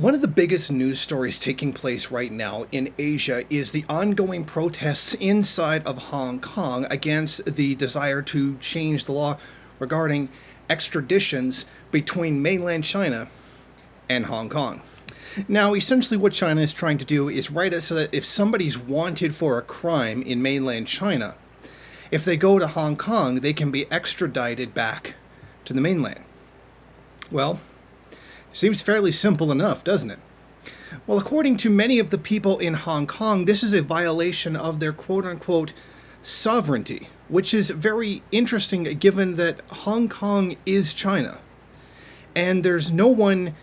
One of the biggest news stories taking place right now in Asia is the ongoing protests inside of Hong Kong against the desire to change the law regarding extraditions between mainland China and Hong Kong. Now, essentially, what China is trying to do is write it so that if somebody's wanted for a crime in mainland China, if they go to Hong Kong, they can be extradited back to the mainland. Well, seems fairly simple enough, doesn't it? Well, according to many of the people in Hong Kong, this is a violation of their quote-unquote sovereignty, which is very interesting given that Hong Kong is China. And there's no one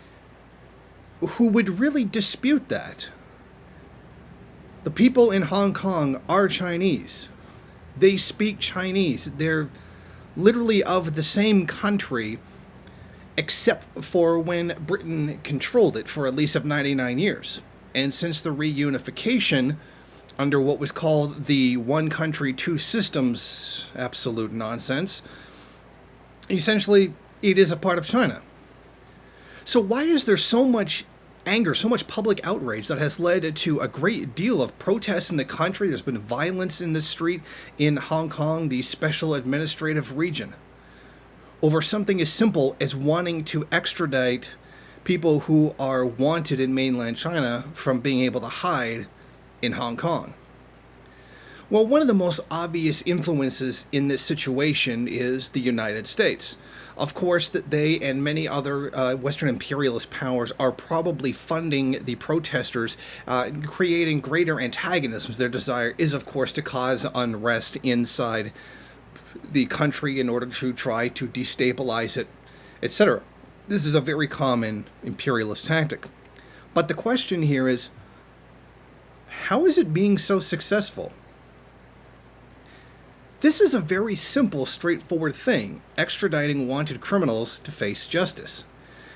who would really dispute that. The people in Hong Kong are Chinese. They speak Chinese. They're literally of the same country, except for when Britain controlled it for at least of 99 years. And since the reunification under what was called the one country, two systems absolute nonsense, essentially it is a part of China. So why is there so much anger, so much public outrage that has led to a great deal of protests in the country? There's been violence in the street in Hong Kong, the special administrative region, over something as simple as wanting to extradite people who are wanted in mainland China from being able to hide in Hong Kong. Well, one of the most obvious influences in this situation is the United States. Of course, that they and many other Western imperialist powers are probably funding the protesters, creating greater antagonisms. Their desire is, of course, to cause unrest inside the country in order to try to destabilize it, etc. This is a very common imperialist tactic. But the question here is, how is it being so successful? This is a very simple, straightforward thing, extraditing wanted criminals to face justice.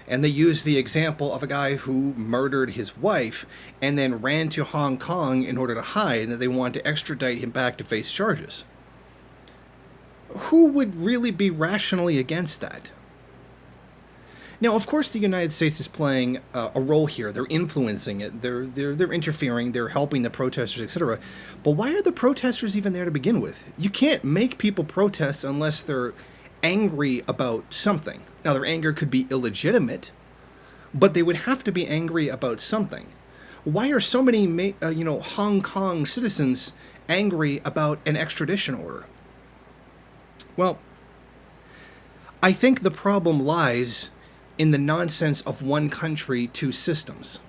And they use the example of a guy who murdered his wife and then ran to Hong Kong in order to hide, and they want to extradite him back to face charges. Who would really be rationally against that? Now, of course, the United States is playing a role here. They're influencing it. They're interfering. They're helping the protesters, etc. But why are the protesters even there to begin with? You can't make people protest unless they're angry about something. Now, their anger could be illegitimate, but they would have to be angry about something. Why are so many, Hong Kong citizens angry about an extradition order? Well, I think the problem lies in the nonsense of one country, two systems.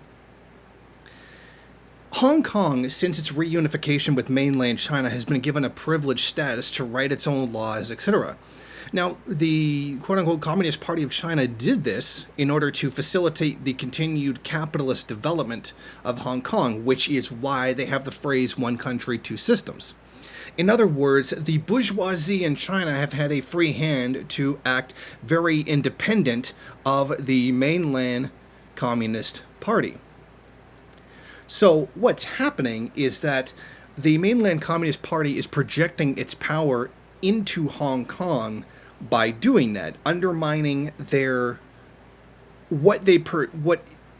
Hong Kong, since its reunification with mainland China, has been given a privileged status to write its own laws, etc. Now, the quote-unquote Communist Party of China did this in order to facilitate the continued capitalist development of Hong Kong, which is why they have the phrase one country, two systems. In other words, the bourgeoisie in China have had a free hand to act very independent of the mainland Communist Party. So what's happening is that the mainland Communist Party is projecting its power into Hong Kong by doing that, undermining their what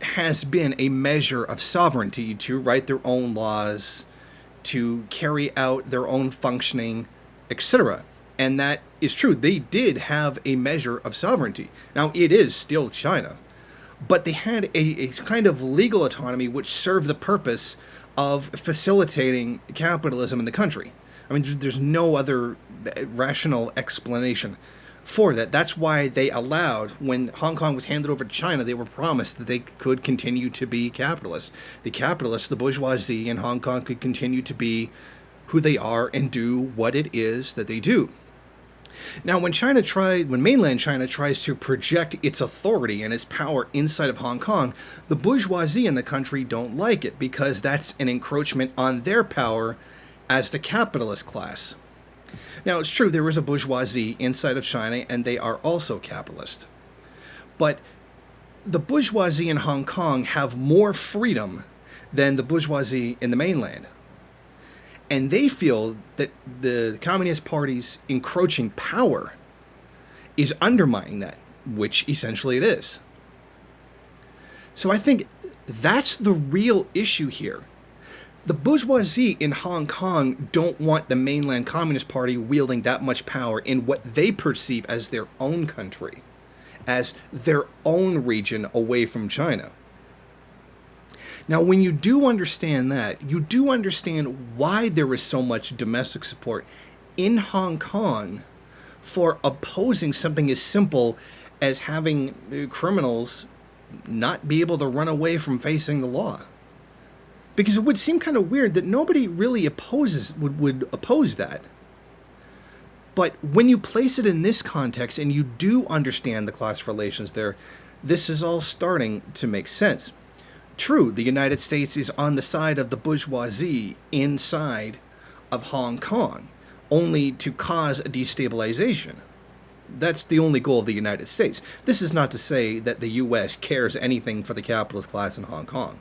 has been a measure of sovereignty to write their own laws, to carry out their own functioning, etc. And that is true. They did have a measure of sovereignty. Now, it is still China, but they had a kind of legal autonomy which served the purpose of facilitating capitalism in the country. I mean, there's no other rational explanation for that. That's why they allowed, when Hong Kong was handed over to China, they were promised that they could continue to be capitalists. The capitalists, the bourgeoisie in Hong Kong, could continue to be who they are and do what it is that they do. Now, when mainland China tries to project its authority and its power inside of Hong Kong, the bourgeoisie in the country don't like it because that's an encroachment on their power as the capitalist class. Now, it's true, there is a bourgeoisie inside of China, and they are also capitalist. But the bourgeoisie in Hong Kong have more freedom than the bourgeoisie in the mainland. And they feel that the Communist Party's encroaching power is undermining that, which essentially it is. So I think That's the real issue here. The bourgeoisie in Hong Kong don't want the mainland Communist Party wielding that much power in what they perceive as their own country, as their own region away from China. Now, when you do understand that, you do understand why there is so much domestic support in Hong Kong for opposing something as simple as having criminals not be able to run away from facing the law. Because it would seem kind of weird that nobody really would oppose that. But when you place it in this context and you do understand the class relations there, this is all starting to make sense. True, the United States is on the side of the bourgeoisie inside of Hong Kong, only to cause a destabilization. That's the only goal of the United States. This is not to say that the U.S. cares anything for the capitalist class in Hong Kong.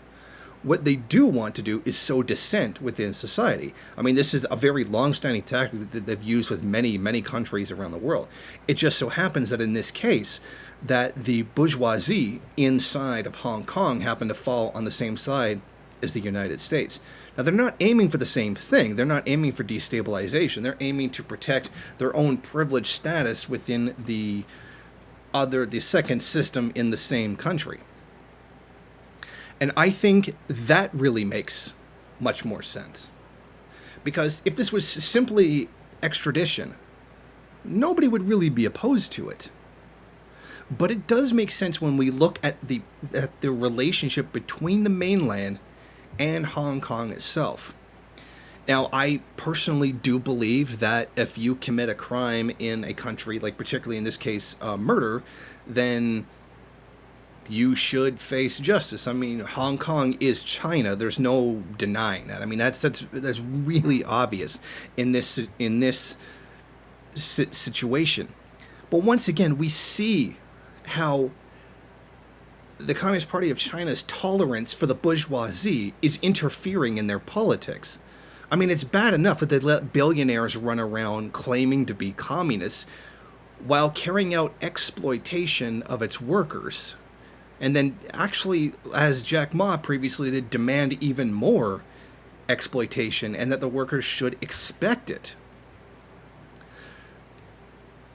What they do want to do is sow dissent within society. I mean, this is a very long-standing tactic that they've used with many, many countries around the world. It just so happens that in this case, that the bourgeoisie inside of Hong Kong happen to fall on the same side as the United States. Now, they're not aiming for the same thing. They're not aiming for destabilization. They're aiming to protect their own privileged status within the second system in the same country. And I think that really makes much more sense. Because if this was simply extradition, nobody would really be opposed to it. But it does make sense when we look at the relationship between the mainland and Hong Kong itself. Now, I personally do believe that if you commit a crime in a country, like particularly in this case, murder, then you should face justice. I mean, Hong Kong is China. There's no denying that. I mean, that's really obvious in this situation. But once again, we see how the Communist Party of China's tolerance for the bourgeoisie is interfering in their politics. I mean, it's bad enough that they let billionaires run around claiming to be communists while carrying out exploitation of its workers. And then actually, as Jack Ma previously did, demand even more exploitation and that the workers should expect it.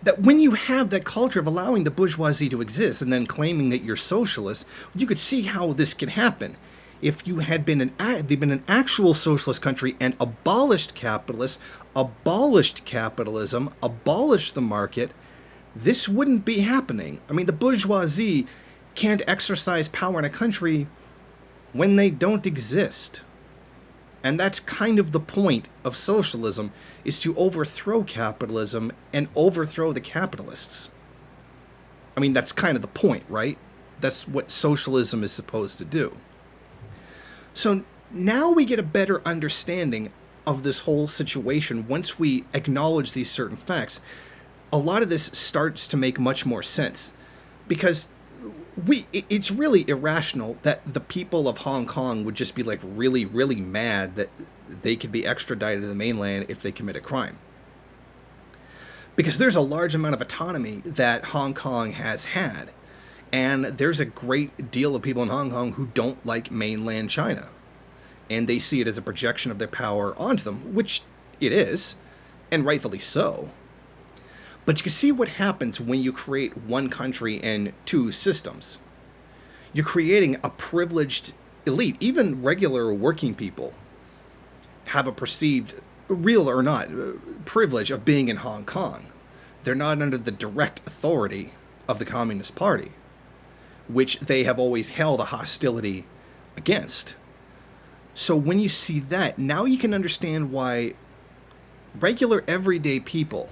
That when you have that culture of allowing the bourgeoisie to exist and then claiming that you're socialist, you could see how this can happen. If you had been an actual socialist country and abolished capitalism, abolished the market, this wouldn't be happening. I mean, the bourgeoisie can't exercise power in a country when they don't exist. And that's kind of the point of socialism, is to overthrow capitalism and overthrow the capitalists. I mean, that's kind of the point, right? That's what socialism is supposed to do. So now we get a better understanding of this whole situation once we acknowledge these certain facts. A lot of this starts to make much more sense, because it's really irrational that the people of Hong Kong would just be like really, really mad that they could be extradited to the mainland if they commit a crime. Because there's a large amount of autonomy that Hong Kong has had. And there's a great deal of people in Hong Kong who don't like mainland China. And they see it as a projection of their power onto them, which it is, and rightfully so. But you can see what happens when you create one country and two systems. You're creating a privileged elite. Even regular working people have a perceived, real or not, privilege of being in Hong Kong. They're not under the direct authority of the Communist Party, which they have always held a hostility against. So when you see that, now you can understand why regular everyday people,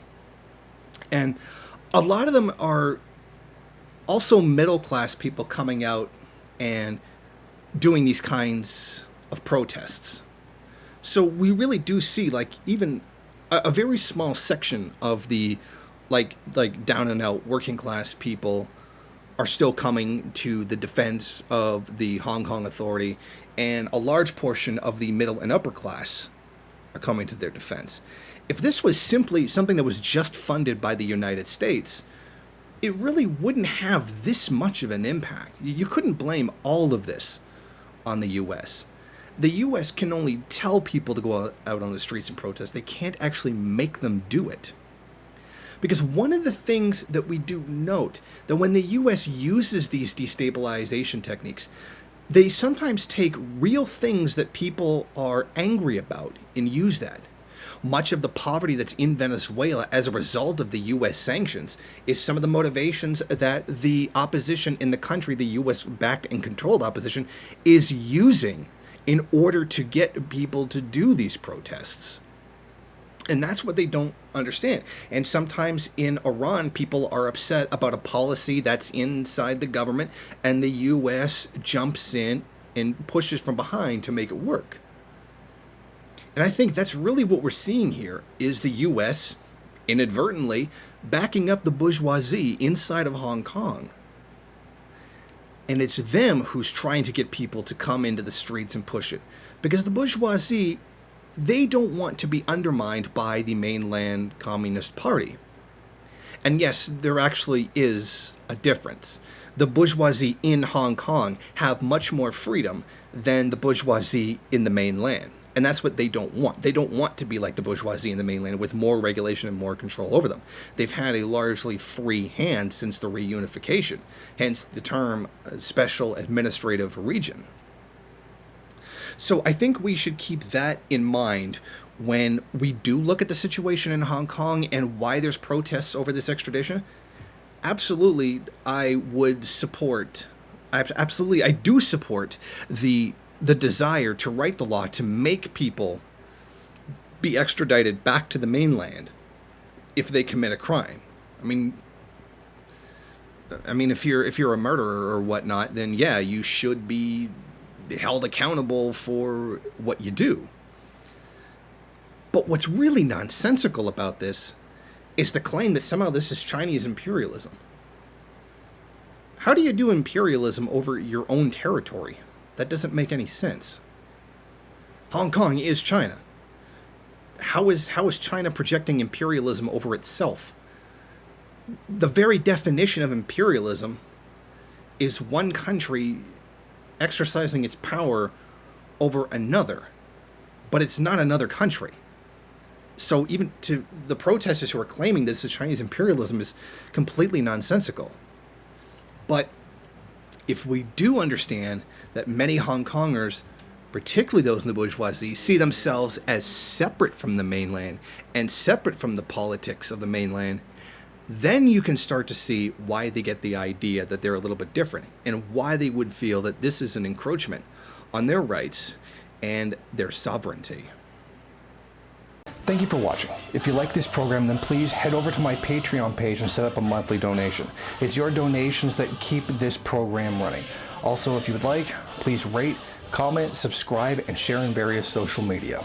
and a lot of them are also middle-class people coming out and doing these kinds of protests. So we really do see, like, even a very small section of the, like down-and-out working-class people are still coming to the defense of the Hong Kong Authority, and a large portion of the middle and upper class are coming to their defense. If this was simply something that was just funded by the United States, it really wouldn't have this much of an impact. You couldn't blame all of this on the U.S. The U.S. can only tell people to go out on the streets and protest. They can't actually make them do it. Because one of the things that we do note, that when the U.S. uses these destabilization techniques, they sometimes take real things that people are angry about and use that. Much of the poverty that's in Venezuela as a result of the U.S. sanctions is some of the motivations that the opposition in the country, the U.S.-backed and controlled opposition, is using in order to get people to do these protests. And that's what they don't understand. And sometimes in Iran, people are upset about a policy that's inside the government, and the U.S. jumps in and pushes from behind to make it work. And I think that's really what we're seeing here, is the U.S. inadvertently backing up the bourgeoisie inside of Hong Kong. And it's them who's trying to get people to come into the streets and push it. Because the bourgeoisie, they don't want to be undermined by the mainland Communist Party. And yes, there actually is a difference. The bourgeoisie in Hong Kong have much more freedom than the bourgeoisie in the mainland. And that's what they don't want. They don't want to be like the bourgeoisie in the mainland with more regulation and more control over them. They've had a largely free hand since the reunification, hence the term special administrative region. So I think we should keep that in mind when we do look at the situation in Hong Kong and why there's protests over this extradition. Absolutely, I do support the desire to write the law to make people be extradited back to the mainland if they commit a crime. I mean, if you're a murderer or whatnot, then yeah, you should be held accountable for what you do. But what's really nonsensical about this is the claim that somehow this is Chinese imperialism. How do you do imperialism over your own territory? That doesn't make any sense. Hong Kong is China. How is China projecting imperialism over itself? The very definition of imperialism is one country exercising its power over another, but it's not another country. So even to the protesters who are claiming this is Chinese imperialism is completely nonsensical. But if we do understand that many Hong Kongers, particularly those in the bourgeoisie, see themselves as separate from the mainland and separate from the politics of the mainland, then you can start to see why they get the idea that they're a little bit different and why they would feel that this is an encroachment on their rights and their sovereignty. Thank you for watching. If you like this program, then please head over to my Patreon page and set up a monthly donation. It's your donations that keep this program running. Also, if you would like, please rate, comment, subscribe, and share in various social media.